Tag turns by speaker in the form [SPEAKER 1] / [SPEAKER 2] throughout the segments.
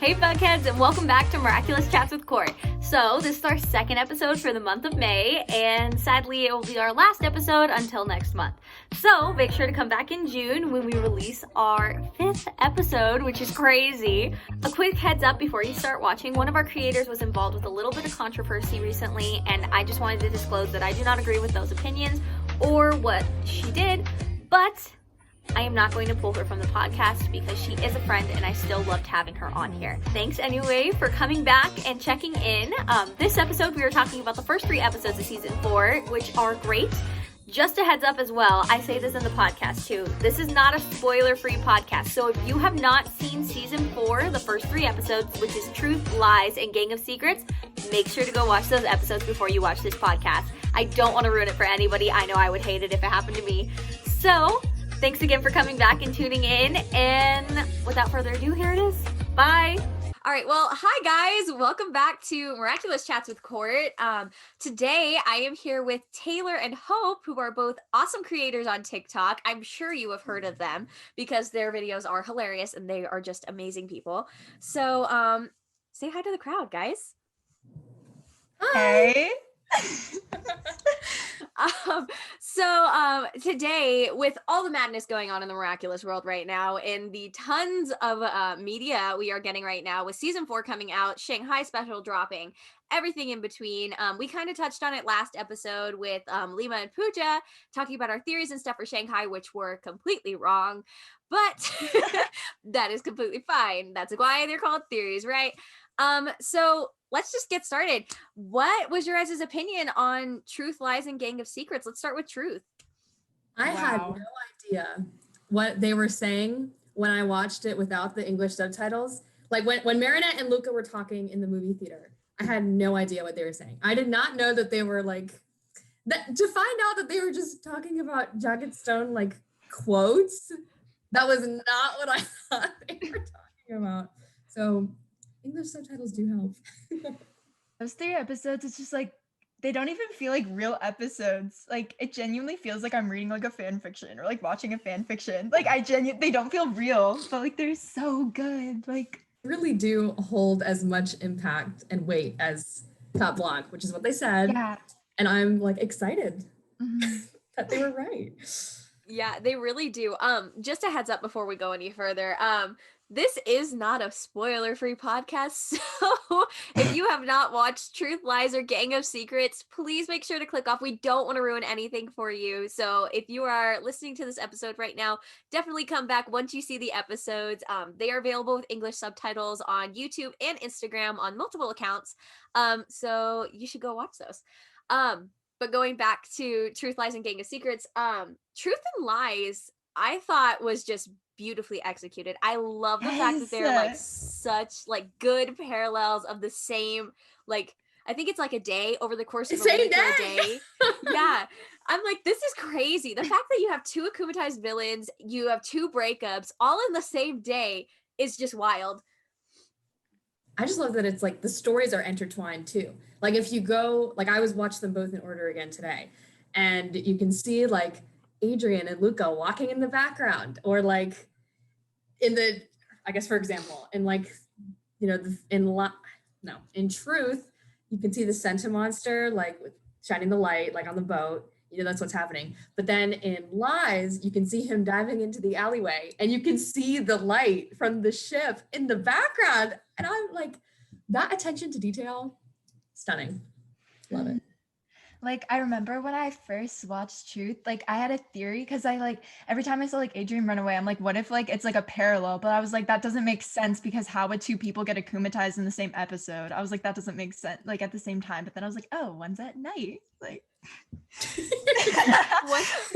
[SPEAKER 1] Hey Bugheads, and welcome back to Miraculous Chats with Court. So, this is our second episode for the month of May, and sadly it will be our last episode until next month. So, make sure to come back in June when we release our 5th episode, which is crazy. A quick heads up before you start watching, one of our creators was involved with a little bit of controversy recently, and I just wanted to disclose that I do not agree with those opinions or what she did, but I am not going to pull her from the podcast because she is a friend and I still loved having her on here. Thanks anyway for coming back and checking in. This episode we were talking about the first 3 episodes of season 4, which are great. Just a heads up as well, I say this in the podcast too, this is not a spoiler-free podcast. So if you have not seen season 4, the first 3 episodes, which is Truth, Lies, and Gang of Secrets, make sure to go watch those episodes before you watch this podcast. I don't want to ruin it for anybody. I know I would hate it if it happened to me. So, thanks again for coming back and tuning in, and without further ado, here it is. Bye! All right, well, hi guys. Welcome back to Miraculous Chats with Court. Today, I am here with Taylor and Hope, who are both awesome creators on TikTok. I'm sure you have heard of them because their videos are hilarious and they are just amazing people. So, say hi to the crowd, guys.
[SPEAKER 2] Hey.
[SPEAKER 1] Today, with all the madness going on in the Miraculous world right now, and the tons of media we are getting right now, with season 4 coming out, Shanghai special dropping, everything in between, we kind of touched on it last episode with Lima and Pooja talking about our theories and stuff for Shanghai, which were completely wrong, but that is completely fine. That's why they're called theories, right? So let's just get started. What was your guys' opinion on Truth, Lies, and Gang of Secrets? Let's start with Truth.
[SPEAKER 3] I had no idea what they were saying when I watched it without the English subtitles. Like when Marinette and Luca were talking in the movie theater, I had no idea what they were saying. I did not know that they were like, that to find out that they were just talking about Jagged Stone like quotes. That was not what I thought they were talking about. So English subtitles do help.
[SPEAKER 2] Those 3 episodes, it's just like, they don't even feel like real episodes. Like, it genuinely feels like I'm reading like a fan fiction or like watching a fan fiction. Like, they don't feel real, but like they're so good. Like,
[SPEAKER 3] really do hold as much impact and weight as Top Blanc, which is what they said.
[SPEAKER 2] yeah.
[SPEAKER 3] And I'm like excited
[SPEAKER 2] Mhm.
[SPEAKER 3] that they were right.
[SPEAKER 1] Yeah, they really do. Just a heads up before we go any further. This is not a spoiler-free podcast, so if you have not watched Truth, Lies, or Gang of Secrets, please make sure to click off. We don't want to ruin anything for you. So if you are listening to this episode right now, definitely come back once you see the episodes. They are available with English subtitles on YouTube and Instagram on multiple accounts. So you should go watch those. But going back to Truth, Lies, and Gang of Secrets, Truth and Lies, I thought was just beautifully executed. I love the fact that they're like such like good parallels of the same, like, I think it's like a day over the course of a day. Yeah. I'm like, this is crazy. The fact that you have 2 akumatized villains, you have 2 breakups all in the same day is just wild.
[SPEAKER 3] I just love that it's like the stories are intertwined too. Like if you go, like I was watching them both in order again today, and you can see like Adrian and Luca walking in the background, or like in the, I guess for example, in like, you know, in Truth, you can see the Senta monster like with shining the light like on the boat. You know, that's what's happening. But then in Lies, you can see him diving into the alleyway and you can see the light from the ship in the background. And I'm like, that attention to detail, stunning. Love it.
[SPEAKER 2] Like, I remember when I first watched Truth, like I had a theory because I like every time I saw like Adrian run away, I'm like, what if like it's like a parallel? But I was like, that doesn't make sense because how would 2 people get akumatized in the same episode? I was like, that doesn't make sense, like at the same time. But then I was like, oh, one's at night. Like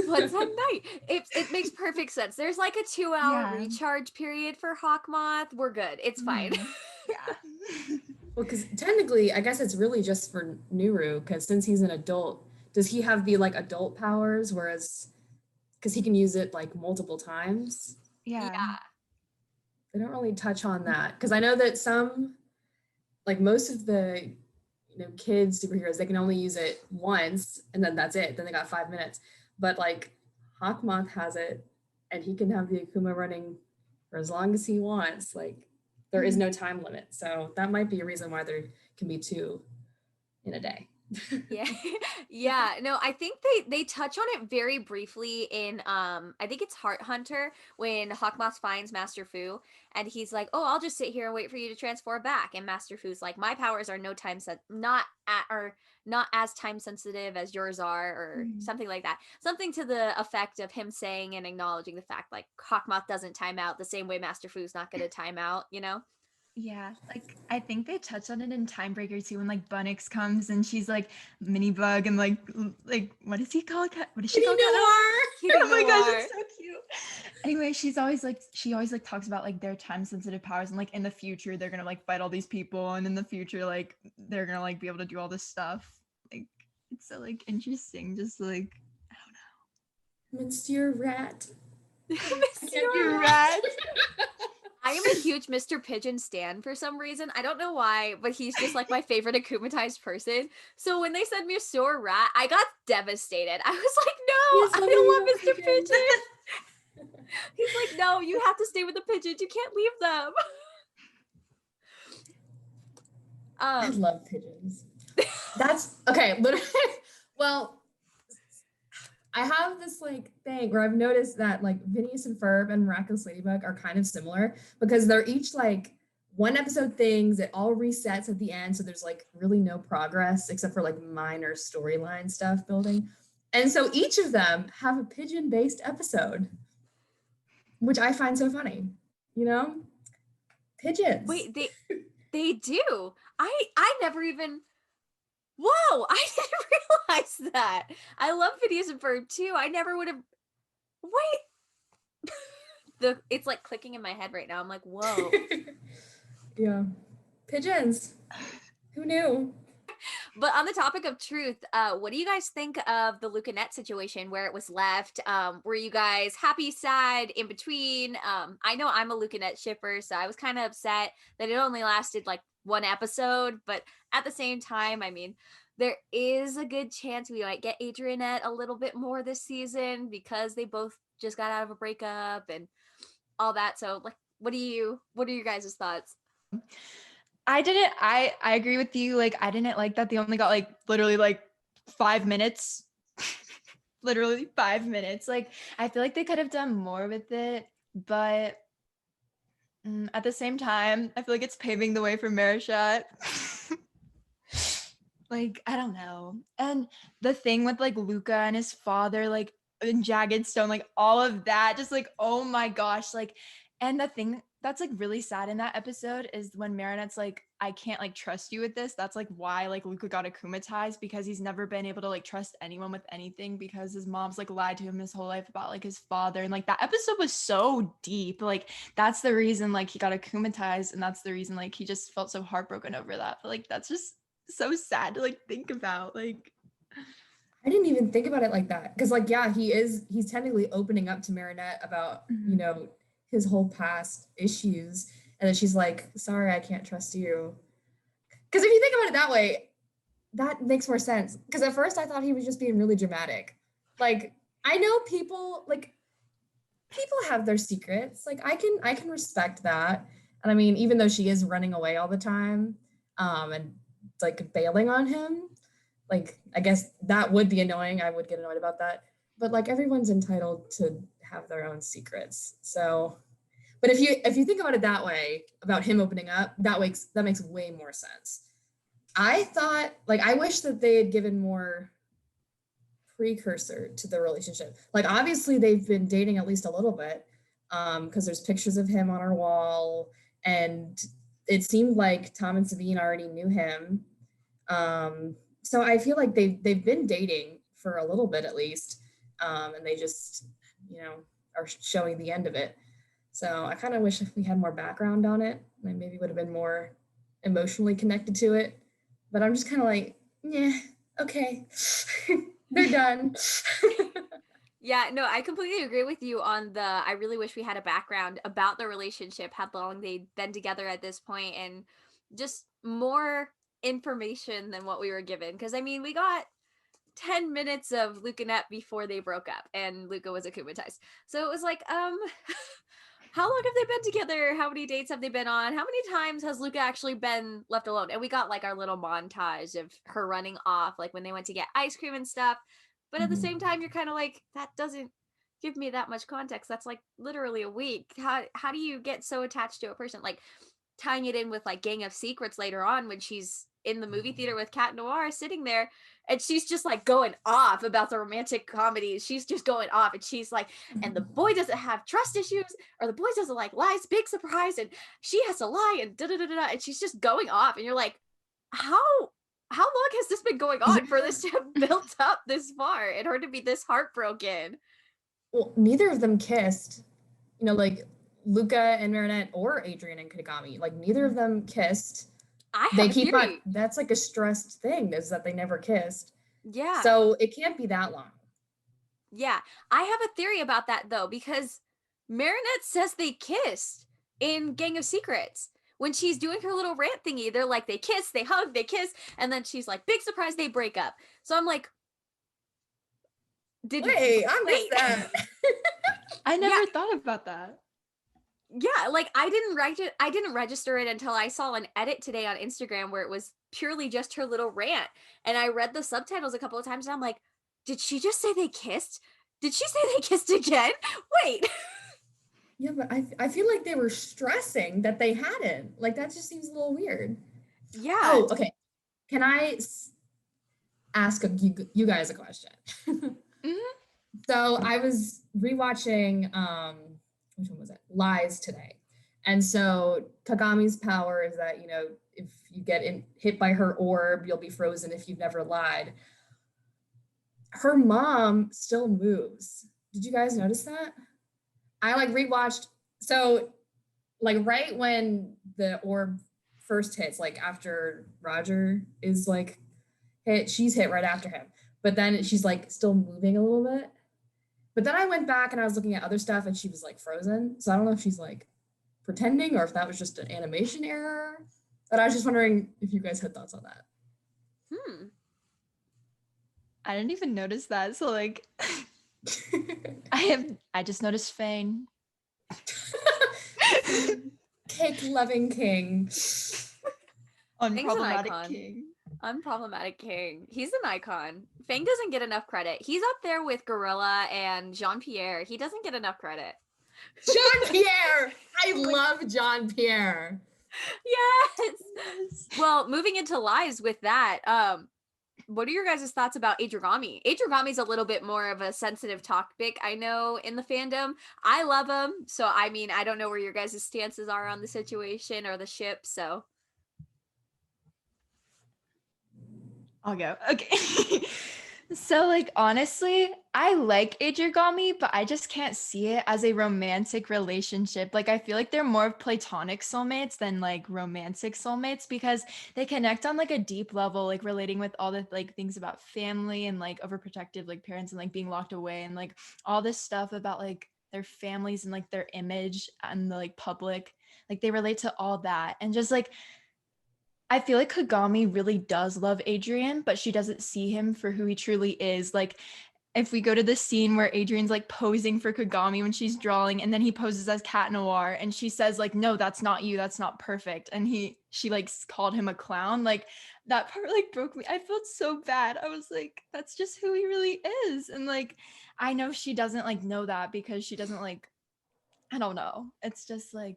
[SPEAKER 1] What's at night? It makes perfect sense. There's like a 2-hour recharge period for Hawkmoth. We're good. It's fine.
[SPEAKER 2] Yeah.
[SPEAKER 3] Well, because technically, I guess it's really just for Nuru, because since he's an adult, does he have the like adult powers? Whereas, because he can use it like multiple times.
[SPEAKER 2] Yeah.
[SPEAKER 3] They don't really touch on that. Because I know that some, like most of the, you know, kids superheroes, they can only use it once and then that's it. Then they got 5 minutes. But like Hawkmoth has it and he can have the Akuma running for as long as he wants. Like, there is no time limit. So that might be a reason why there can be 2 in a day.
[SPEAKER 1] Yeah. Yeah. No, I think they touch on it very briefly in I think it's Heart Hunter when Hawkmoth finds Master Fu and he's like, "Oh, I'll just sit here and wait for you to transform back." And Master Fu's like, "My powers are not as time sensitive as yours are," or something like that. Something to the effect of him saying and acknowledging the fact like Hawkmoth doesn't time out the same way Master Fu's not going to time out, you know?
[SPEAKER 2] Yeah, like I think they touched on it in Timebreaker too when like Bunnix comes and she's like mini bug and like what does he call Cat? What does she call Cat? Oh my gosh, it's so cute. Anyway, she always like talks about like their time sensitive powers and like in the future they're gonna like fight all these people and in the future like they're gonna like be able to do all this stuff. Like it's so like interesting, just like I don't know.
[SPEAKER 3] Monsieur Rat.
[SPEAKER 2] Monsieur Rat.
[SPEAKER 1] I am a huge Mr. Pigeon stan for some reason. I don't know why, but he's just like my favorite akumatized person. So when they said Monsieur Rat, I got devastated. I was like, no, I don't want Mr. Pigeon. He's like, no, you have to stay with the pigeons. You can't leave them.
[SPEAKER 3] I love pigeons. That's okay. Literally, well, I have this like thing where I've noticed that like Phineas and Ferb and Miraculous Ladybug are kind of similar because they're each like one episode things. It all resets at the end, so there's like really no progress except for like minor storyline stuff building. And so each of them have a pigeon-based episode, which I find so funny. You know, pigeons.
[SPEAKER 1] Wait, they do. I never even. Whoa, I didn't realize that. I love Phineas and Ferb too. I never would have. Wait. It's like clicking in my head right now. I'm like, whoa.
[SPEAKER 3] Yeah. Pigeons. Who knew?
[SPEAKER 1] But on the topic of truth, what do you guys think of the Luke and Nett situation where it was left? Were you guys happy, sad, in between? I know I'm a Luke and Nett shipper, so I was kind of upset that it only lasted like 1 episode. But at the same time, I mean, there is a good chance we might get Adrianette a little bit more this season because they both just got out of a breakup and all that. So, like, what are your guys' thoughts?
[SPEAKER 2] I agree with you. Like, I didn't like that they only got like literally like 5 minutes. Literally 5 minutes. Like, I feel like they could have done more with it, but at the same time, I feel like it's paving the way for Marichat. Like, I don't know. And the thing with like Luca and his father, like in Jagged Stone, like all of that, just like, oh my gosh. Like, and the thing that's like really sad in that episode is when Marinette's like, I can't like trust you with this. That's like why like Luca got akumatized because he's never been able to like trust anyone with anything because his mom's like lied to him his whole life about like his father. And like that episode was so deep. Like that's the reason like he got akumatized and that's the reason like he just felt so heartbroken over that. But like that's just so sad to like think about. Like
[SPEAKER 3] I didn't even think about it like that because like yeah, he's technically opening up to Marinette about you know his whole past issues, and then she's like, sorry, I can't trust you. Because if you think about it that way, that makes more sense. Because at first I thought he was just being really dramatic. Like I know people have their secrets. Like I can respect that. And I mean, even though she is running away all the time, and like bailing on him, like I guess that would be annoying. I would get annoyed about that. But like everyone's entitled to have their own secrets. So, but if you think about it that way, about him opening up, that makes way more sense. I thought like I wish that they had given more precursor to the relationship. Like obviously they've been dating at least a little bit, because there's pictures of him on our wall, and it seemed like Tom and Sabine already knew him. So I feel like they've been dating for a little bit at least, and they just are showing the end of it. So I kind of wish if we had more background on it, I maybe would have been more emotionally connected to it. But I'm just kind of like, yeah, okay, they're done.
[SPEAKER 1] Yeah, no, I completely agree with you on I really wish we had a background about the relationship, how long they'd been together at this point, and just more information than what we were given. Because, I mean, we got 10 minutes of Luca and Nett before they broke up, and Luca was akumatized. So it was like,
[SPEAKER 4] how long have they been together? How many dates have they been on? How many times has Luca actually been left alone? And we got like our little montage of her running off, like when they went to get ice cream and stuff. But at the same time, you're kind of like, that doesn't give me that much context. That's like literally a week. How do you get so attached to a person? Like tying it in with like Gang of Secrets later on when she's in the movie theater with Cat Noir sitting there and she's just like going off about the romantic comedies. She's just going off and she's like, and the boy doesn't have trust issues or the boy doesn't like lies, big surprise, and she has to lie and da da da da, and she's just going off and you're like, how long has this been going on for this to have built up this far and her to be this heartbroken?
[SPEAKER 3] Well, neither of them kissed. You know, like Luca and Marinette or Adrian and Kagami, like neither of them kissed.
[SPEAKER 4] I have
[SPEAKER 3] They
[SPEAKER 4] a
[SPEAKER 3] keep
[SPEAKER 4] theory.
[SPEAKER 3] on, that's like a stressed thing, is that they never kissed.
[SPEAKER 4] Yeah.
[SPEAKER 3] So it can't be that long.
[SPEAKER 4] Yeah. I have a theory about that though, because Marinette says they kissed in Gang of Secrets. When she's doing her little rant thingy, they're like, they kiss, they hug, they kiss, and then she's like, big surprise, they break up. So I'm like,
[SPEAKER 3] I missed that.
[SPEAKER 2] I never thought about that.
[SPEAKER 4] Yeah, like I didn't register it until I saw an edit today on Instagram where it was purely just her little rant. And I read the subtitles a couple of times and I'm like, did she just say they kissed? Did she say they kissed again? Wait.
[SPEAKER 3] Yeah, but I feel like they were stressing that they hadn't. Like that just seems a little weird.
[SPEAKER 4] Yeah.
[SPEAKER 3] Oh, okay. Can I ask you guys a question? So I was rewatching which one was it? Lies today. And so Kagami's power is that, you know, if you get hit by her orb, you'll be frozen if you've never lied. Her mom still moves. Did you guys notice that? I like rewatched. So like right when the orb first hits, like after Roger is like hit, she's hit right after him. But then she's like still moving a little bit. But then I went back and I was looking at other stuff and she was like frozen. So I don't know if she's like pretending or if that was just an animation error. But I was just wondering if you guys had thoughts on that.
[SPEAKER 2] I didn't even notice that. So like I just noticed Fane.
[SPEAKER 3] Cake loving king.
[SPEAKER 2] Unproblematic king.
[SPEAKER 4] Unproblematic king. He's an icon. Fang doesn't get enough credit. He's up there with Gorilla and Jean-Pierre. He doesn't get enough credit.
[SPEAKER 3] Jean-Pierre! I love Jean-Pierre.
[SPEAKER 4] Yes. Well, moving into lies with that, what are your guys' thoughts about Adragami? Adragami's a little bit more of a sensitive topic, I know, in the fandom. I love him. So, I mean, I don't know where your guys' stances are on the situation or the ship, so.
[SPEAKER 2] I'll go. Okay. So like honestly, I like Adragami, but I just can't see it as a romantic relationship. Like I feel like they're more of platonic soulmates than like romantic soulmates because they connect on like a deep level, like relating with all the like things about family and like overprotective like parents and like being locked away and like all this stuff about like their families and like their image and the like public. Like they relate to all that and just like I feel like Kagami really does love Adrian, but she doesn't see him for who he truly is. Like, if we go to the scene where Adrian's like posing for Kagami when she's drawing, and then he poses as Cat Noir, and she says like, "No, that's not you. That's not perfect." And she like called him a clown. Like that part like broke me. I felt so bad. I was like, that's just who he really is. And like, I know she doesn't like know that because she doesn't like. I don't know. It's just like.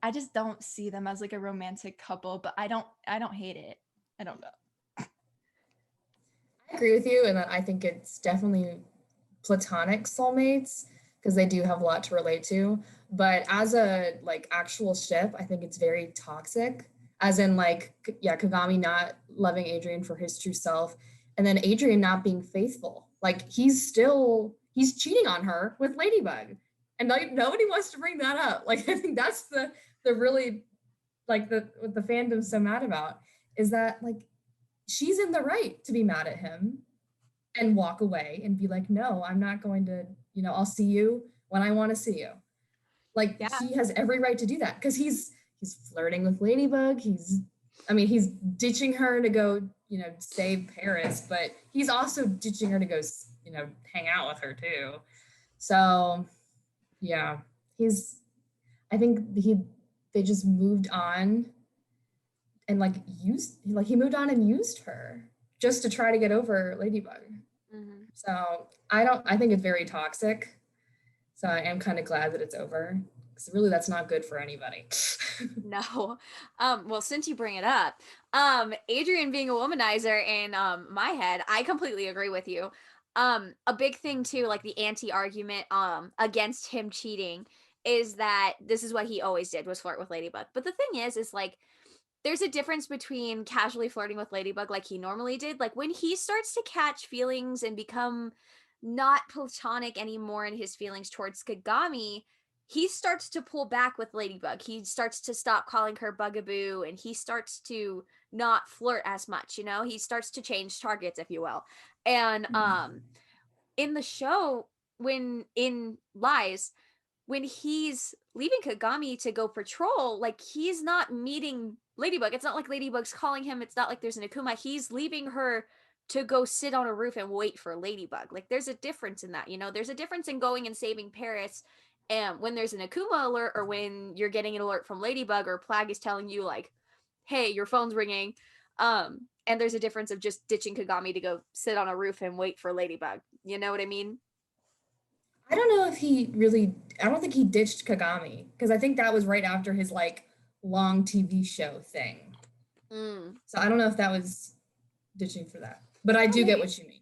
[SPEAKER 2] I just don't see them as like a romantic couple, but I don't hate it. I don't know.
[SPEAKER 3] I agree with you, and I think it's definitely platonic soulmates because they do have a lot to relate to. But as a like actual ship, I think it's very toxic. As in like Kagami not loving Adrian for his true self, and then Adrian not being faithful. Like he's cheating on her with Ladybug. And like nobody wants to bring that up. Like I think that's the really like what the fandom's so mad about is that like she's in the right to be mad at him and walk away and be like, no, I'm not going to, you know, I'll see you when I want to see you. Like he has every right to do that because he's flirting with Ladybug. He's ditching her to go, you know, save Paris, but he's also ditching her to go, you know, hang out with her too. So yeah, I think they just moved on and he moved on and used her just to try to get over Ladybug.
[SPEAKER 4] Mhm.
[SPEAKER 3] So I think it's very toxic. So I am kind of glad that it's over because really that's not good for anybody.
[SPEAKER 4] No. Well, since you bring it up, Adrian being a womanizer in my head, I completely agree with you. A big thing too, like the anti-argument against him cheating is that this is what he always did was flirt with Ladybug. But the thing is like there's a difference between casually flirting with Ladybug like he normally did. Like when he starts to catch feelings and become not platonic anymore in his feelings towards Kagami, he starts to pull back with Ladybug. He starts to stop calling her Bugaboo and he starts to not flirt as much, you know? He starts to change targets, if you will. And in the show, when in Lies, when he's leaving Kagami to go patrol, like he's not meeting Ladybug. It's not like Ladybug's calling him. It's not like there's an Akuma. He's leaving her to go sit on a roof and wait for Ladybug. Like there's a difference in that, you know? There's a difference in going and saving Paris and when there's an Akuma alert or when you're getting an alert from Ladybug or Plag is telling you like, hey, your phone's ringing. And there's a difference of just ditching Kagami to go sit on a roof and wait for Ladybug. You know what I mean?
[SPEAKER 3] I don't know if I don't think he ditched Kagami because I think that was right after his like long TV show thing.
[SPEAKER 4] Mm.
[SPEAKER 3] So I don't know if that was ditching for that, but I do get what you mean.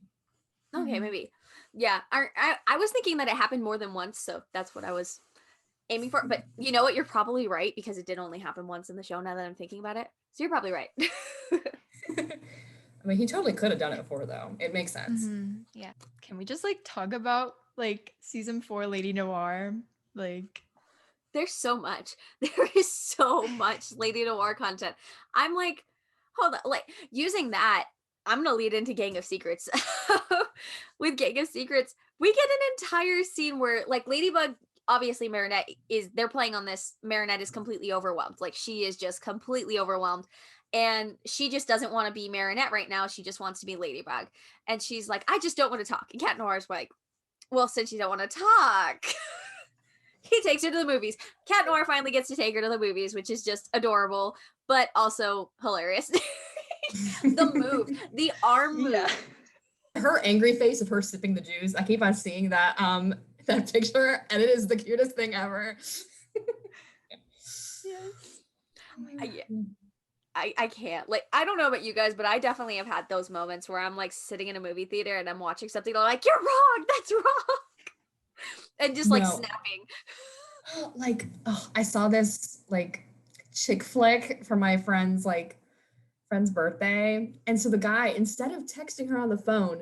[SPEAKER 4] Okay, maybe. Yeah, I was thinking that it happened more than once, so that's what I was aiming for. But you know what? You're probably right because it did only happen once in the show now that I'm thinking about it. So you're probably right.
[SPEAKER 3] I mean, he totally could have done it before, though. It makes sense.
[SPEAKER 2] Yeah. Can we just like talk about like season 4 Lady Noir? Like,
[SPEAKER 4] There's so much. There is so much Lady Noir content. I'm like, hold on, like using that, I'm gonna lead into Gang of Secrets. With Gang of Secrets, we get an entire scene where like Ladybug, obviously Marinette they're playing on this. Marinette is completely overwhelmed. Like she is just completely overwhelmed. And she just doesn't want to be Marinette right now. She just wants to be Ladybug. And she's like, I just don't want to talk. And Cat Noir's like, well, since you don't want to talk, he takes her to the movies. Cat Noir finally gets to take her to the movies, which is just adorable, but also hilarious. The arm move.
[SPEAKER 2] yeah.
[SPEAKER 3] Her angry face of her sipping the juice. I keep on seeing that that picture, and it is the cutest thing ever.
[SPEAKER 2] Yes.
[SPEAKER 4] I can't. Like, I don't know about you guys, but I definitely have had those moments where I'm like sitting in a movie theater and I'm watching something and I'm like, you're wrong, that's wrong. And just like snapping.
[SPEAKER 3] Like, oh, I saw this like chick flick for my friend's birthday. And so the guy, instead of texting her on the phone,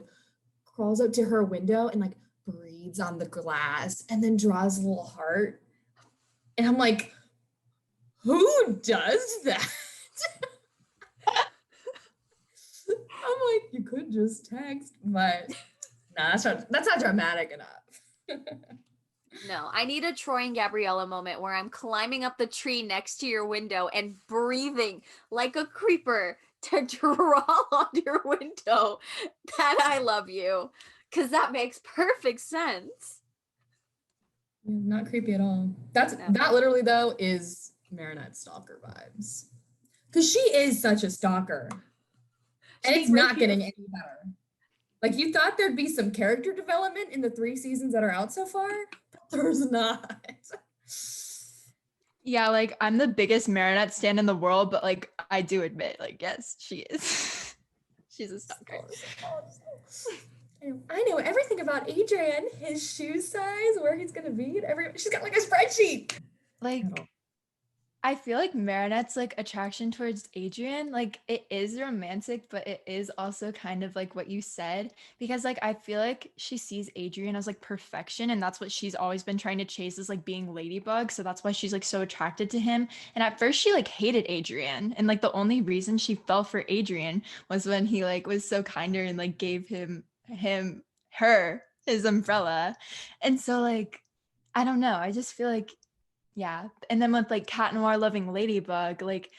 [SPEAKER 3] crawls up to her window and like breathes on the glass and then draws a little heart. And I'm like, who does that? I'm like, you could just text, but nah, that's not dramatic enough.
[SPEAKER 4] No, I need a Troy and Gabriella moment where I'm climbing up the tree next to your window and breathing like a creeper to draw on your window that I love you. Because that makes perfect sense.
[SPEAKER 3] Not creepy at all. That literally though is Marinette stalker vibes. Because she is such a stalker. And it's not getting any better. Like you thought there'd be some character development in the 3 seasons that are out so far, but there's not.
[SPEAKER 2] Yeah, like I'm the biggest Marinette stan in the world, but like I do admit, like, yes, she is. She's a stalker.
[SPEAKER 3] I know everything about Adrian, his shoe size, where he's gonna be, and she's got like a spreadsheet.
[SPEAKER 2] Like, I feel like Marinette's like attraction towards Adrian, like it is romantic, but it is also kind of like what you said, because like I feel like she sees Adrian as like perfection, and that's what she's always been trying to chase, is like being Ladybug. So that's why she's like so attracted to him. And at first she like hated Adrian, and like the only reason she fell for Adrian was when he like was so kind to her and like gave her his umbrella. And so like I don't know, I just feel like, yeah. And then with like Cat Noir loving Ladybug, like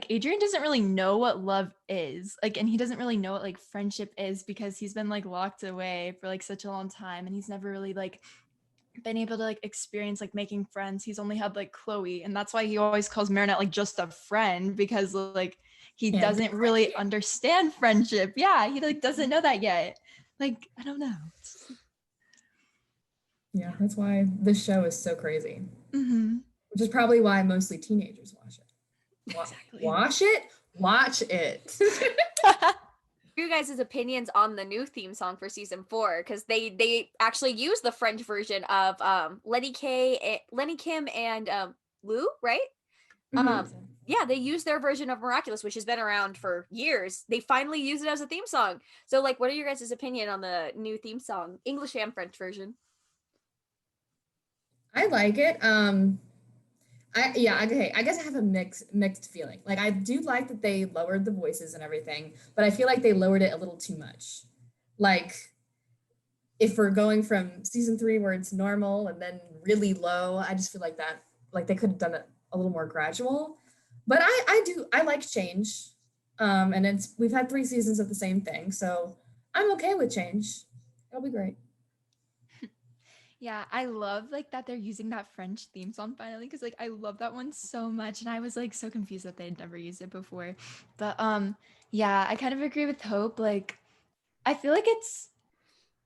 [SPEAKER 2] Adrian doesn't really know what love is. Like, and he doesn't really know what like friendship is because he's been like locked away for like such a long time, and he's never really like been able to like experience like making friends. He's only had like Chloe, and that's why he always calls Marinette like just a friend, because like he
[SPEAKER 3] Can't do
[SPEAKER 2] doesn't really understand friendship. Yeah, he like doesn't know that yet. Like, I don't know.
[SPEAKER 3] Yeah, that's why this show is so crazy.
[SPEAKER 2] Mm-hmm.
[SPEAKER 3] Which is probably why mostly teenagers watch it.
[SPEAKER 2] Exactly.
[SPEAKER 3] Watch it.
[SPEAKER 4] You guys' opinions on the new theme song for season 4, because they actually use the French version of Lenny Kim and Lou, right? Yeah, they use their version of Miraculous, which has been around for years. They finally use it as a theme song. So like, what are your guys' opinion on the new theme song, English and French version?
[SPEAKER 3] I like it. I guess I have a mixed feeling. Like I do like that they lowered the voices and everything, but I feel like they lowered it a little too much. Like if we're going from season 3 where it's normal and then really low, I just feel like that like they could have done it a little more gradual. But I like change. And we've had 3 seasons of the same thing, so I'm okay with change. It'll be great.
[SPEAKER 2] Yeah, I love like that they're using that French theme song finally, because like I love that one so much, and I was like so confused that they'd never used it before. But yeah, I kind of agree with Hope. Like I feel like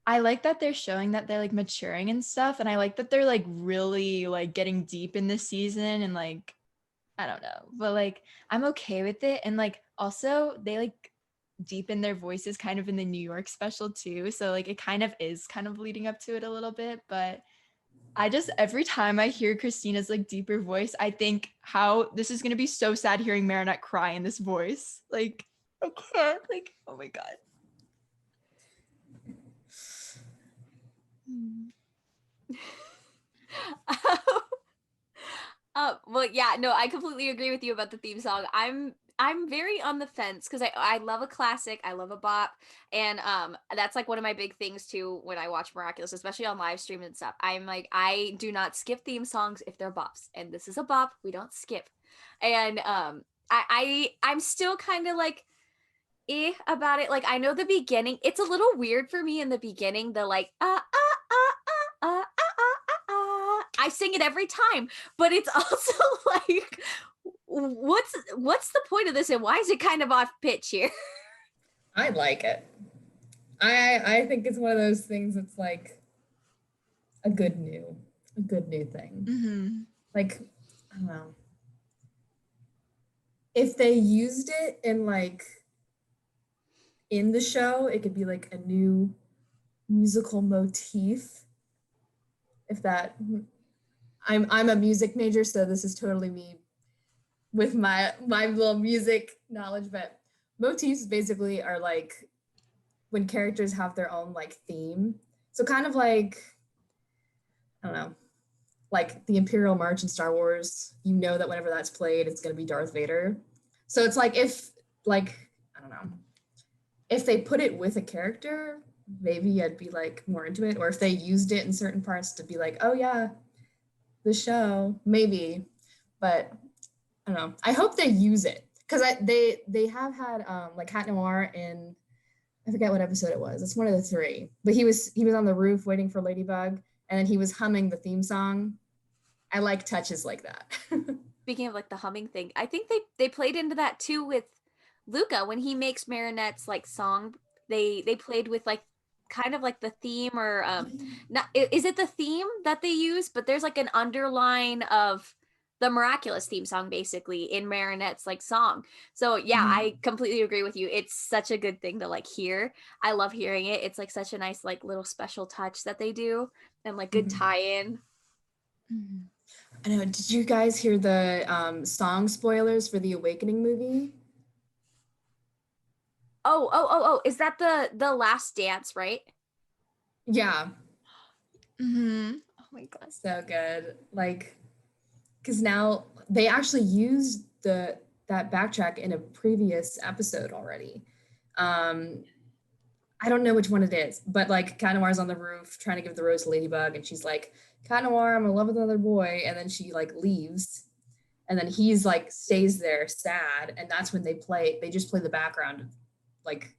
[SPEAKER 2] I like that they're showing that they're like maturing and stuff, and I like that they're like really like getting deep in this season, and like I don't know, but like I'm okay with it. And like also they like deepen their voices kind of in the New York special too, so like it kind of is kind of leading up to it a little bit. But I just, every time I hear Christina's like deeper voice, I think how this is going to be so sad hearing Marinette cry in this voice. Like I can't, like, oh my god.
[SPEAKER 4] Well, yeah, no, I completely agree with you about the theme song. I'm very on the fence because I love a classic, I love a bop, and that's like one of my big things too when I watch Miraculous, especially on live stream and stuff. I'm like, I do not skip theme songs if they're bops, and this is a bop, we don't skip. And I'm still kind of like about it. Like I know the beginning, it's a little weird for me in the beginning, the like I sing it every time, but it's also like, what's the point of this, and why is it kind of off pitch here?
[SPEAKER 3] I like it. I think it's one of those things that's like a good new thing.
[SPEAKER 2] Mm-hmm.
[SPEAKER 3] Like, I don't know. If they used it in the show, it could be like a new musical motif. If that I'm a music major, so this is totally me with my little music knowledge, but motifs basically are like when characters have their own like theme. So kind of like, I don't know, like the Imperial March in Star Wars, you know that whenever that's played, it's going to be Darth Vader. So it's like if like, I don't know, if they put it with a character, maybe I'd be like more into it. Or if they used it in certain parts to be like, oh yeah, the show, maybe. But I don't know. I hope they use it because they have had like Cat Noir in, I forget what episode it was. It's one of the 3. But he was on the roof waiting for Ladybug, and then he was humming the theme song. I like touches like that.
[SPEAKER 4] Speaking of like the humming thing, I think they played into that too with Luca when he makes Marinette's like song. They played with like kind of like the theme, or not, is it the theme that they use, but there's like an underline of the Miraculous theme song basically in Marinette's like song. So yeah, I completely agree with you. It's such a good thing to like hear. I love hearing it. It's like such a nice like little special touch that they do, and like good tie-in.
[SPEAKER 3] I know. Did you guys hear the song spoilers for the Awakening movie?
[SPEAKER 4] Oh, is that the last dance, right?
[SPEAKER 3] Yeah.
[SPEAKER 2] Mm-hmm. Oh my god.
[SPEAKER 3] So good. Like, because now they actually used that backtrack in a previous episode already. I don't know which one it is, but like Cat Noir's on the roof trying to give the rose to Ladybug, and she's like, Cat Noir, I'm in love with another boy, and then she like leaves, and then he's like stays there sad, and that's when they just play the background, like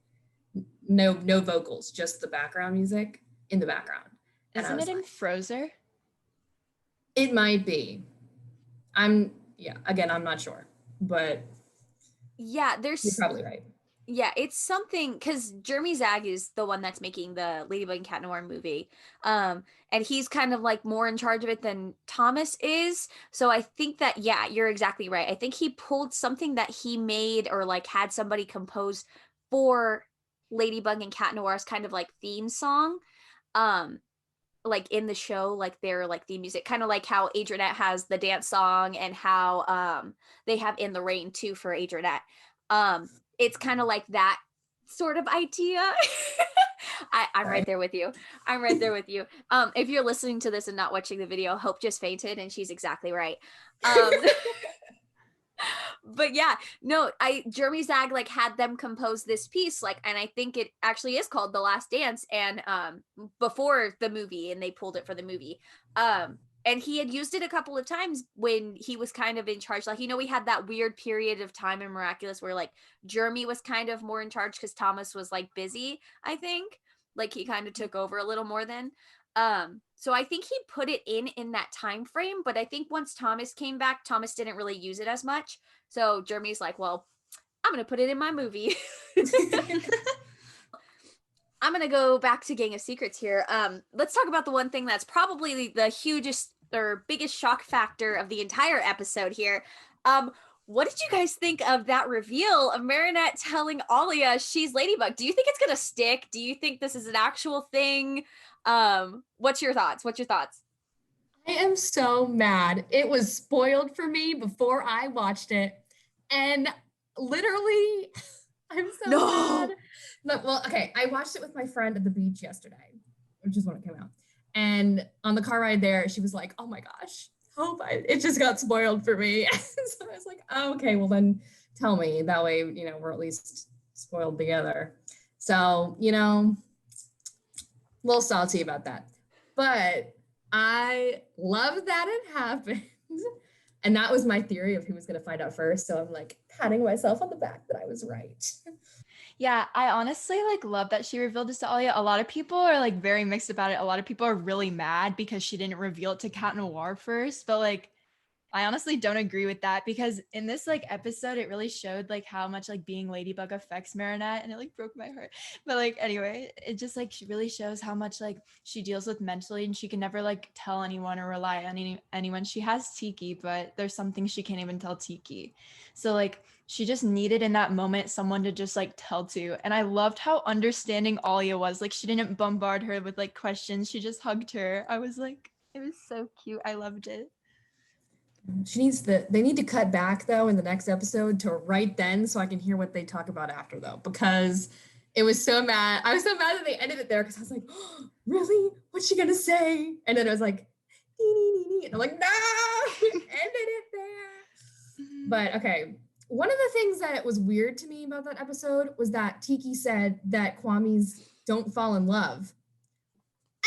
[SPEAKER 3] no vocals, just the background music in the background. And
[SPEAKER 2] Isn't it in Frozen?
[SPEAKER 3] It might be. Again, I'm not sure, but
[SPEAKER 4] Yeah,
[SPEAKER 3] you're probably right.
[SPEAKER 4] yeah, it's something because Jeremy Zag is the one that's making the Ladybug and Cat Noir movie. And he's kind of like more in charge of it than Thomas is. So I think that, yeah, you're exactly right. I think he pulled something that he made or like had somebody compose for Ladybug and Cat Noir's kind of like theme song. Um, like in the show, like their like theme music, kind of like how Adrianette has the dance song and how they have In the Rain too for Adrianette. It's kind of like that sort of idea. I'm right there with you. I'm right there with you. If you're listening to this and not watching the video, Hope just fainted and she's exactly right. But yeah, no, Jeremy Zag like had them compose this piece, like, and I think it actually is called The Last Dance, and before the movie, and they pulled it for the movie. And he had used it a couple of times when he was kind of in charge. Like, we had that weird period of time in Miraculous where like Jeremy was kind of more in charge because Thomas was like busy, I think. Like he kind of took over a little more then. So I think he put it in that time frame, but I think once Thomas came back, Thomas didn't really use it as much. So Jeremy's like, well, I'm going to put it in my movie. I'm going to go back to Gang of Secrets here. Let's talk about the one thing that's probably the hugest or biggest shock factor of the entire episode here. What did you guys think of that reveal of Marinette telling Alia she's Ladybug? Do you think it's going to stick? Do you think this is an actual thing? What's your thoughts?
[SPEAKER 3] I am so mad. It was spoiled for me before I watched it. And literally, I'm so mad. Look, well, okay, I watched it with my friend at the beach yesterday, which is when it came out. And on the car ride there, she was like, oh my gosh, it just got spoiled for me. So I was like, oh, okay, well then tell me. That way, we're at least spoiled together. So, a little salty about that. But I love that it happened. And that was my theory of who was going to find out first. So I'm like patting myself on the back that I was right.
[SPEAKER 2] Yeah, I honestly like love that she revealed this to Alia. A lot of people are like very mixed about it. A lot of people are really mad because she didn't reveal it to Cat Noir first. But like, I honestly don't agree with that because in this like episode, it really showed like how much like being Ladybug affects Marinette, and it like broke my heart. But like anyway, it just like she really shows how much like she deals with mentally, and she can never like tell anyone or rely on anyone. She has Tiki, but there's some things she can't even tell Tiki. So like she just needed in that moment someone to just like tell to. And I loved how understanding Alia was. Like she didn't bombard her with like questions. She just hugged her. I was like, it was so cute. I loved it.
[SPEAKER 3] They need to cut back though in the next episode to right then so I can hear what they talk about after though, because I was so mad that they ended it there because I was like, oh, really? What's she gonna say? And then it was like, and I'm like, no, ended it there. But okay, one of the things that was weird to me about that episode was that Tiki said that Kwamis don't fall in love.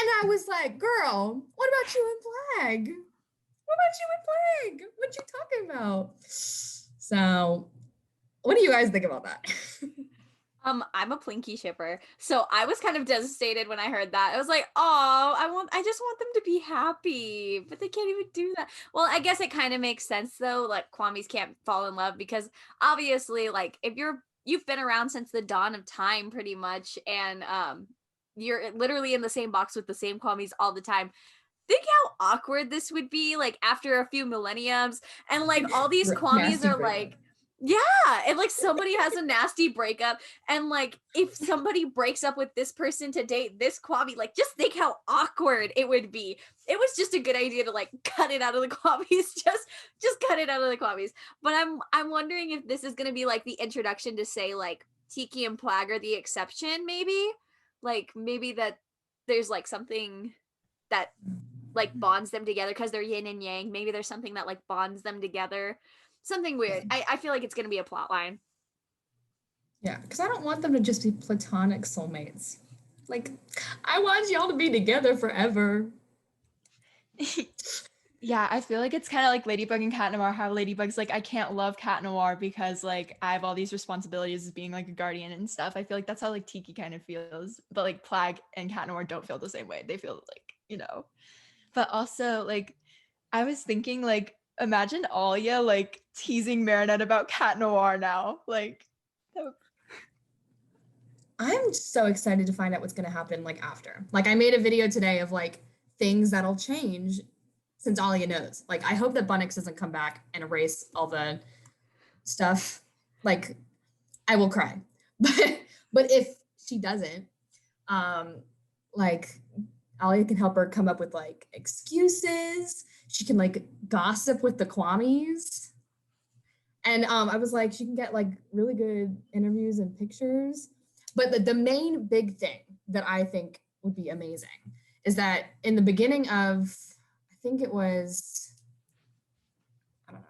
[SPEAKER 3] And I was like, girl, what about you and Flag? What you talking about? So, what do you guys think about that?
[SPEAKER 4] I'm a Plinky shipper, so I was kind of devastated when I heard that. I was like, oh, I just want them to be happy, but they can't even do that. Well, I guess it kind of makes sense though, like Kwamis can't fall in love because obviously, like if you've been around since the dawn of time pretty much, and you're literally in the same box with the same Kwamis all the time. Think how awkward this would be like after a few millenniums, and like all these Kwamis are like, yeah, and like somebody has a nasty breakup, and like if somebody breaks up with this person to date this Kwami, like just think how awkward it would be. It was just a good idea to like cut it out of the Kwamis, just cut it out of the Kwamis. But I'm wondering if this is gonna be like the introduction to say like Tiki and Plag are the exception, maybe that there's like something that like bonds them together because they're yin and yang. Maybe there's something that like bonds them together. Something weird. I feel like it's going to be a plot line.
[SPEAKER 3] Yeah, because I don't want them to just be platonic soulmates. Like, I want y'all to be together forever.
[SPEAKER 2] Yeah, I feel like it's kind of like Ladybug and Cat Noir, how Ladybug's like, I can't love Cat Noir because like I have all these responsibilities as being like a guardian and stuff. I feel like that's how like Tiki kind of feels, but like Plag and Cat Noir don't feel the same way. They feel like, but also like I was thinking, like, imagine Alia, like, teasing Marinette about Cat Noir now. Like, that would-
[SPEAKER 3] I'm so excited to find out what's going to happen like after. Like I made a video today of like things that'll change since Alia knows. Like I hope that Bunnix doesn't come back and erase all the stuff. Like I will cry. But if she doesn't, um like Alia can help her come up with like excuses. She can like gossip with the Kwamis. And I was like, she can get like really good interviews and pictures. But the main big thing that I think would be amazing is that in the beginning of, I think it was, I don't know,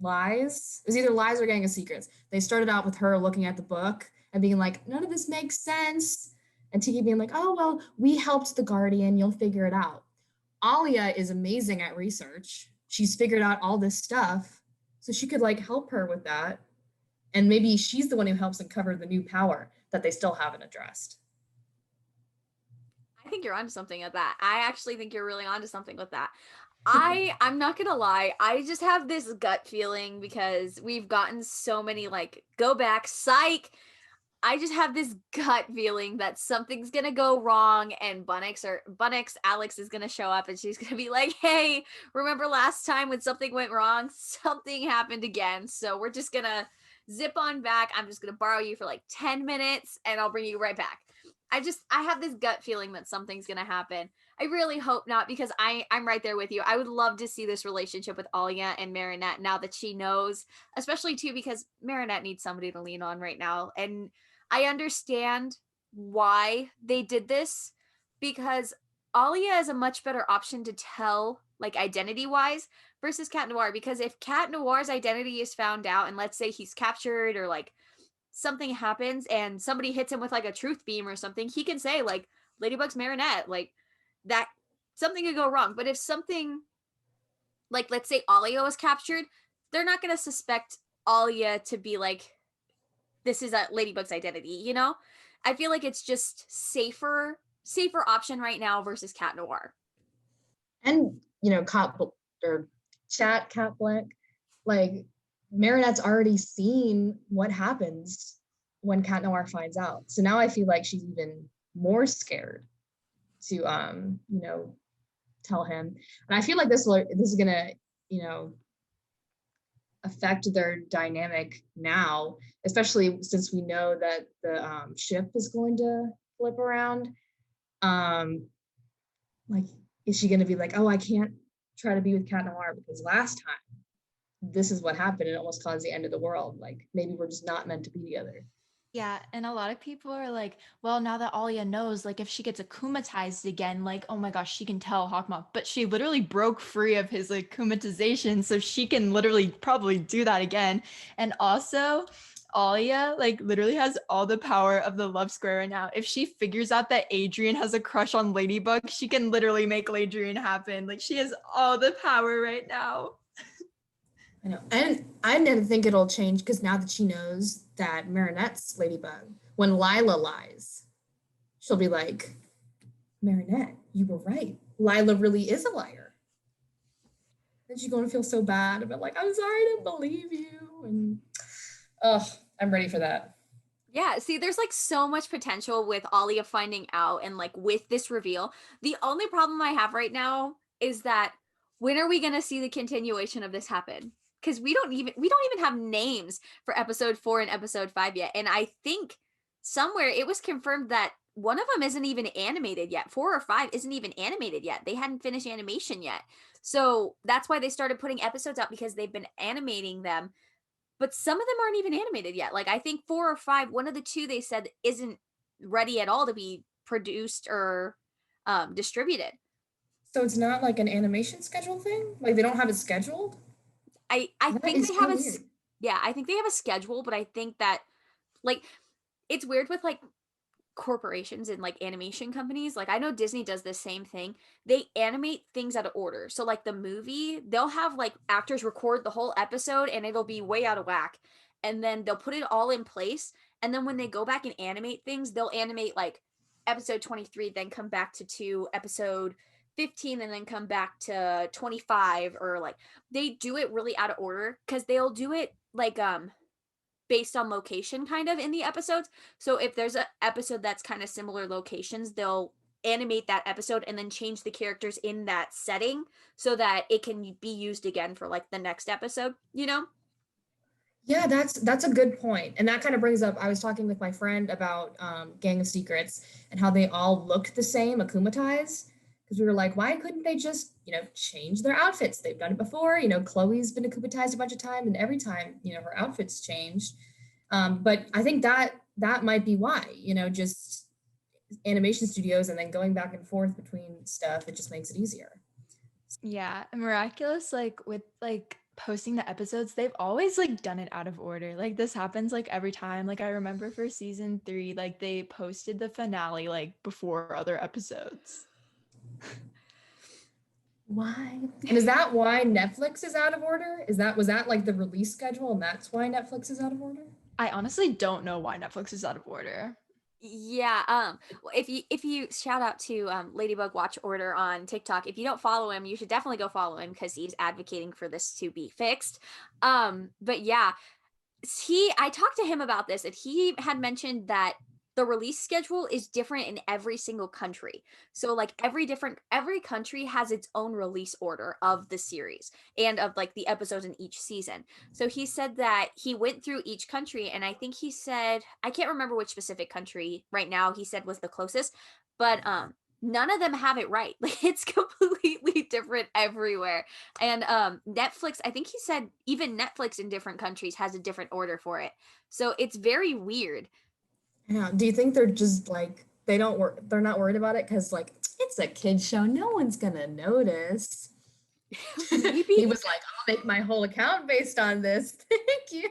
[SPEAKER 3] Lies. It was either Lies or Gang of Secrets. They started out with her looking at the book and being like, none of this makes sense. And Tiki being like, oh, well, we helped the Guardian. You'll figure it out. Alia is amazing at research. She's figured out all this stuff. So she could like help her with that. And maybe she's the one who helps uncover the new power that they still haven't addressed.
[SPEAKER 4] I think you're onto something with that. I actually think you're really onto something with that. I'm not gonna lie, I just have this gut feeling because we've gotten so many like go back, psych. I just have this gut feeling that something's gonna go wrong and Bunnix Alex is gonna show up and she's gonna be like, hey, remember last time when something went wrong? Something happened again. So we're just gonna zip on back. I'm just gonna borrow you for like 10 minutes and I'll bring you right back. I have this gut feeling that something's gonna happen. I really hope not because I'm right there with you. I would love to see this relationship with Alia and Marinette now that she knows, especially too because Marinette needs somebody to lean on right now. And I understand why they did this because Alia is a much better option to tell, like identity wise, versus Cat Noir. Because if Cat Noir's identity is found out, and let's say he's captured or like something happens and somebody hits him with like a truth beam or something, he can say like Ladybug's Marinette, like that something could go wrong. But if something like let's say Alia was captured, they're not going to suspect Alia to be like this is a Ladybug's identity, you know? I feel like it's just safer option right now versus Cat Noir.
[SPEAKER 3] And, you know, Cat Black, like Marinette's already seen what happens when Cat Noir finds out. So now I feel like she's even more scared to, you know, tell him. And I feel like this is gonna, you know, affect their dynamic now, especially since we know that the ship is going to flip around. Like, is she going to be like, oh, I can't try to be with Cat Noir because last time this is what happened and it almost caused the end of the world. Like, maybe we're just not meant to be together.
[SPEAKER 2] Yeah, and a lot of people are like, well, now that Alia knows, like, if she gets akumatized again, like, oh my gosh, she can tell Hawkmoth. But she literally broke free of his, like, akumatization, so she can literally probably do that again. And also, Alia, like, literally has all the power of the love square right now. If she figures out that Adrian has a crush on Ladybug, she can literally make Adrian happen. Like, she has all the power right now.
[SPEAKER 3] I know. And I didn't think it'll change because now that she knows that Marinette's Ladybug, when Lila lies, she'll be like, Marinette, you were right. Lila really is a liar. And she's going to feel so bad about like, I'm sorry, I didn't believe you. And I'm ready for that.
[SPEAKER 4] Yeah, see, there's like so much potential with Alia finding out and like with this reveal. The only problem I have right now is that when are we gonna see the continuation of this happen? Because we don't even have names for episode 4 and episode 5 yet. And I think somewhere it was confirmed that one of them isn't even animated yet. 4 or 5 isn't even animated yet. They hadn't finished animation yet. So that's why they started putting episodes out because they've been animating them. But some of them aren't even animated yet. Like I think 4 or 5, one of the two they said isn't ready at all to be produced or distributed.
[SPEAKER 3] So it's not like an animation schedule thing? Like they don't have it scheduled?
[SPEAKER 4] I
[SPEAKER 3] That
[SPEAKER 4] think
[SPEAKER 3] is
[SPEAKER 4] they
[SPEAKER 3] so
[SPEAKER 4] have
[SPEAKER 3] weird.
[SPEAKER 4] I think they have a schedule, but I think that like it's weird with like corporations and like animation companies. Like I know Disney does the same thing. They animate things out of order. So like the movie, they'll have like actors record the whole episode and it'll be way out of whack. And then they'll put it all in place. And then when they go back and animate things, they'll animate like episode 23, then come back to episode 15 and then come back to 25, or like they do it really out of order because they'll do it like based on location kind of in the episodes. So if there's an episode that's kind of similar locations, they'll animate that episode and then change the characters in that setting so that it can be used again for like the next episode, you know?
[SPEAKER 3] Yeah, that's a good point. And that kind of brings up, I was talking with my friend about Gang of Secrets and how they all looked the same, akumatized. Because we were like, why couldn't they just, change their outfits? They've done it before. Chloe's been akumatized a bunch of times, and every time, her outfits changed. But I think that might be why, just animation studios and then going back and forth between stuff, it just makes it easier.
[SPEAKER 2] Yeah, and Miraculous, like with like posting the episodes, they've always like done it out of order. Like this happens like every time. Like I remember for season 3, like they posted the finale like before other episodes.
[SPEAKER 3] Why? And is that why Netflix is out of order? Was that like the release schedule and that's why Netflix is out of order?
[SPEAKER 2] I honestly don't know why Netflix is out of order.
[SPEAKER 4] Yeah. If you shout out to Ladybug Watch Order on TikTok, if you don't follow him, you should definitely go follow him because he's advocating for this to be fixed. But yeah, I talked to him about this, and he had mentioned that the release schedule is different in every single country. So like every country has its own release order of the series and of like the episodes in each season. So he said that he went through each country, and I think he said, I can't remember which specific country right now he said was the closest, but none of them have it right. Like it's completely different everywhere. And Netflix, I think he said even Netflix in different countries has a different order for it. So it's very weird.
[SPEAKER 3] Yeah. Do you think they're just like they're not worried about it because like it's a kid's show, no one's gonna notice?
[SPEAKER 4] Maybe.
[SPEAKER 3] He was like, I'll make my whole account based on this. Thank you.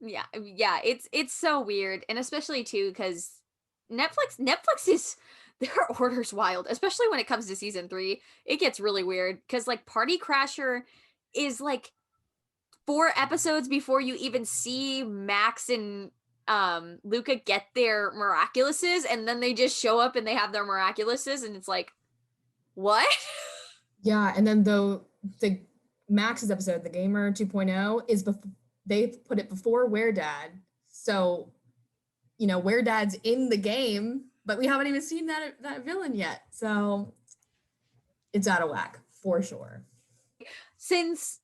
[SPEAKER 4] Yeah, it's so weird, and especially too because Netflix is their order's wild, especially when it comes to season 3. It gets really weird because like Party Crasher is like 4 episodes before you even see Max and Luca get their Miraculouses, and then they just show up and they have their Miraculouses, and it's like, what?
[SPEAKER 3] Yeah, and then the Max's episode, the Gamer 2.0, is they put it before Were Dad. So, Were Dad's in the game, but we haven't even seen that villain yet. So it's out of whack for sure.
[SPEAKER 4] Since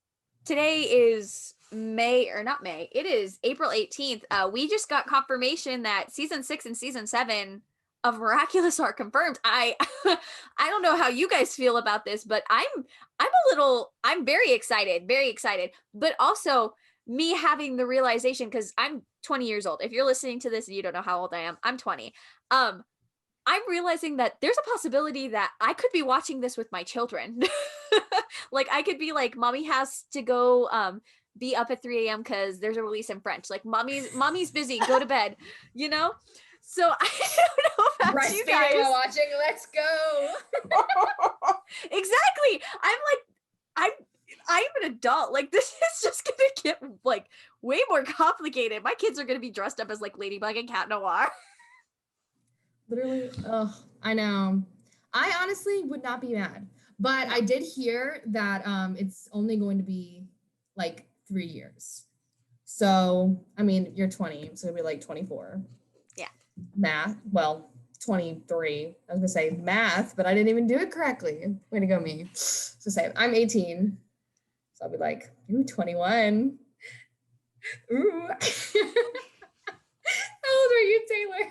[SPEAKER 4] today is it is April 18th. We just got confirmation that season 6 and season 7 of Miraculous are confirmed. I don't know how you guys feel about this, but I'm very excited, but also me having the realization, because I'm 20 years old. If you're listening to this and you don't know how old I am, I'm 20. I'm realizing that there's a possibility that I could be watching this with my children. Like I could be like, mommy has to go be up at 3 a.m. because there's a release in French. Like mommy's busy, go to bed, So I don't know about you guys.
[SPEAKER 3] While watching, let's go.
[SPEAKER 4] Exactly. I'm an adult. Like this is just gonna get like way more complicated. My kids are gonna be dressed up as like Ladybug and Cat Noir.
[SPEAKER 3] Literally, I know. I honestly would not be mad, but I did hear that it's only going to be like 3 years. So, I mean, you're 20, so it'll be like 24.
[SPEAKER 4] Yeah.
[SPEAKER 3] Math, 23. I was gonna say math, but I didn't even do it correctly. Way to go, me. So say I'm 18. So I'll be like, ooh, 21. Ooh. How old are you, Taylor?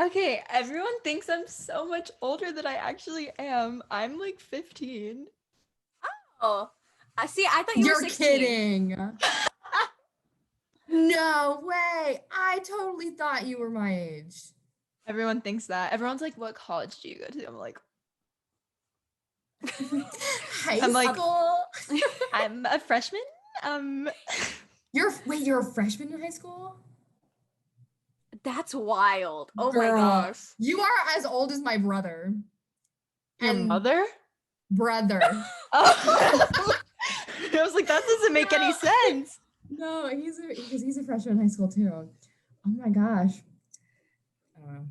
[SPEAKER 2] Okay, everyone thinks I'm so much older than I actually am. I'm like 15.
[SPEAKER 4] Oh, I see. I thought you were 16.
[SPEAKER 3] You're kidding. No way. I totally thought you were my age.
[SPEAKER 2] Everyone thinks that. Everyone's like, what college do you go to? I'm like,
[SPEAKER 3] High school.
[SPEAKER 2] I'm a freshman.
[SPEAKER 3] You're a freshman in high school?
[SPEAKER 4] That's wild. Oh
[SPEAKER 3] Girl,
[SPEAKER 4] my gosh.
[SPEAKER 3] You are as old as my brother.
[SPEAKER 2] Your mother?
[SPEAKER 3] Brother.
[SPEAKER 2] Oh. I was like, that doesn't make any sense.
[SPEAKER 3] No, he's a freshman in high school too. Oh my gosh. don't know.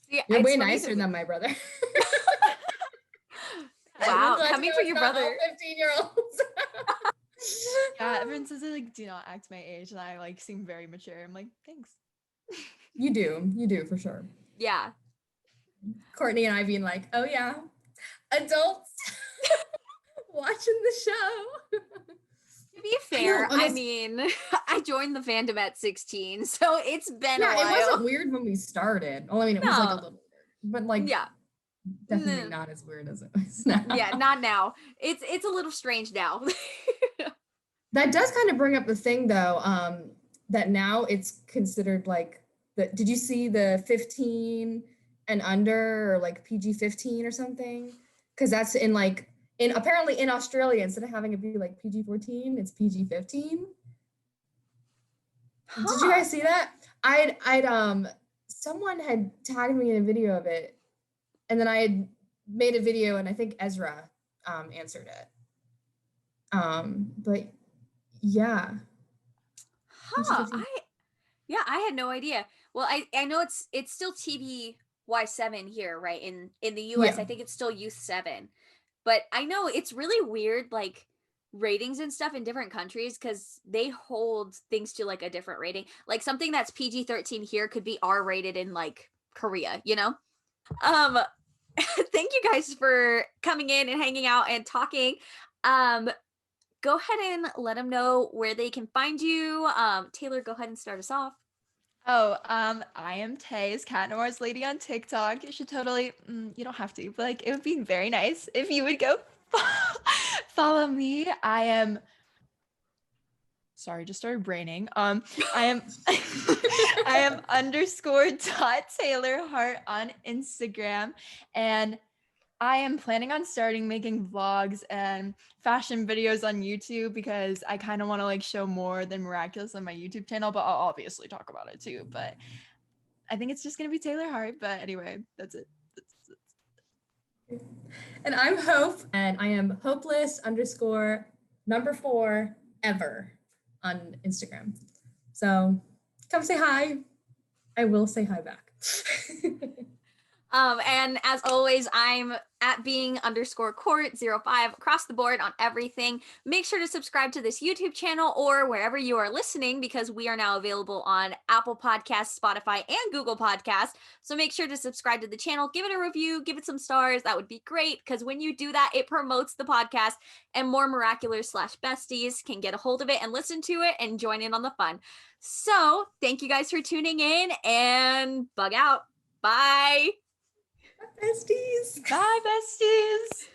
[SPEAKER 4] See,
[SPEAKER 3] You're
[SPEAKER 4] it's
[SPEAKER 3] way
[SPEAKER 4] funny
[SPEAKER 3] nicer
[SPEAKER 4] that
[SPEAKER 3] than my brother.
[SPEAKER 4] Wow,
[SPEAKER 3] Everyone's allowed to
[SPEAKER 4] coming
[SPEAKER 3] know
[SPEAKER 4] for
[SPEAKER 3] it's
[SPEAKER 4] your
[SPEAKER 3] not all
[SPEAKER 4] brother.
[SPEAKER 3] 15-year-olds.
[SPEAKER 2] Yeah, everyone says I like do not act my age, and I like seem very mature. I'm like, thanks.
[SPEAKER 3] You do for sure.
[SPEAKER 4] Yeah.
[SPEAKER 3] Courtney and I being like, oh yeah, adults watching the show.
[SPEAKER 4] To be fair, I
[SPEAKER 3] honest-
[SPEAKER 4] mean, I joined the fandom at 16, so it's been a
[SPEAKER 3] Yeah,
[SPEAKER 4] while.
[SPEAKER 3] it wasn't weird when we started. Well, I mean, it was like a
[SPEAKER 4] No.
[SPEAKER 3] little weird, but like
[SPEAKER 4] Yeah.
[SPEAKER 3] definitely
[SPEAKER 4] Mm.
[SPEAKER 3] not as weird as it was now.
[SPEAKER 4] Yeah, not now. It's a little strange now.
[SPEAKER 3] That does kind of bring up the thing though, that now it's considered like did you see the 15 and under or like PG-15 or something? Because that's apparently in Australia, instead of having it be like PG-14, it's PG-15. Did you guys see that? Someone had tagged me in a video of it, and then I had made a video, and I think Ezra answered it. But yeah.
[SPEAKER 4] Huh.
[SPEAKER 3] PG-15.
[SPEAKER 4] I had no idea. Well, I know it's still TBY7 here, right? In the US,
[SPEAKER 3] Yeah.
[SPEAKER 4] I think it's still Youth 7. But I know it's really weird, like ratings and stuff in different countries, because they hold things to like a different rating. Like something that's PG-13 here could be R-rated in like Korea, you know? Thank you guys for coming in and hanging out and talking. Go ahead and let them know where they can find you. Taylor, go ahead and start us off.
[SPEAKER 2] Oh, I am Tay's Cat Noir's Lady on TikTok. You should totally, you don't have to, but like it would be very nice if you would go follow me. I am, sorry, just started braining. I am, I am _.TaylorHart on Instagram, and I am planning on starting making vlogs and fashion videos on YouTube because I kind of want to like show more than Miraculous on my YouTube channel, but I'll obviously talk about it too. But I think it's just going to be Taylor Hart. But anyway, that's it.
[SPEAKER 3] And I'm Hope, and I am hopeless_4 ever on Instagram. So come say hi. I will say hi back.
[SPEAKER 4] And as always, I'm at being_court05 across the board on everything. Make sure to subscribe to this YouTube channel or wherever you are listening, because we are now available on Apple Podcasts, Spotify, and Google Podcasts. So make sure to subscribe to the channel, give it a review, give it some stars. That would be great, because when you do that, it promotes the podcast and more Miraculous/besties can get a hold of it and listen to it and join in on the fun. So thank you guys for tuning in, and bug out. Bye.
[SPEAKER 3] Besties.
[SPEAKER 2] Bye, besties.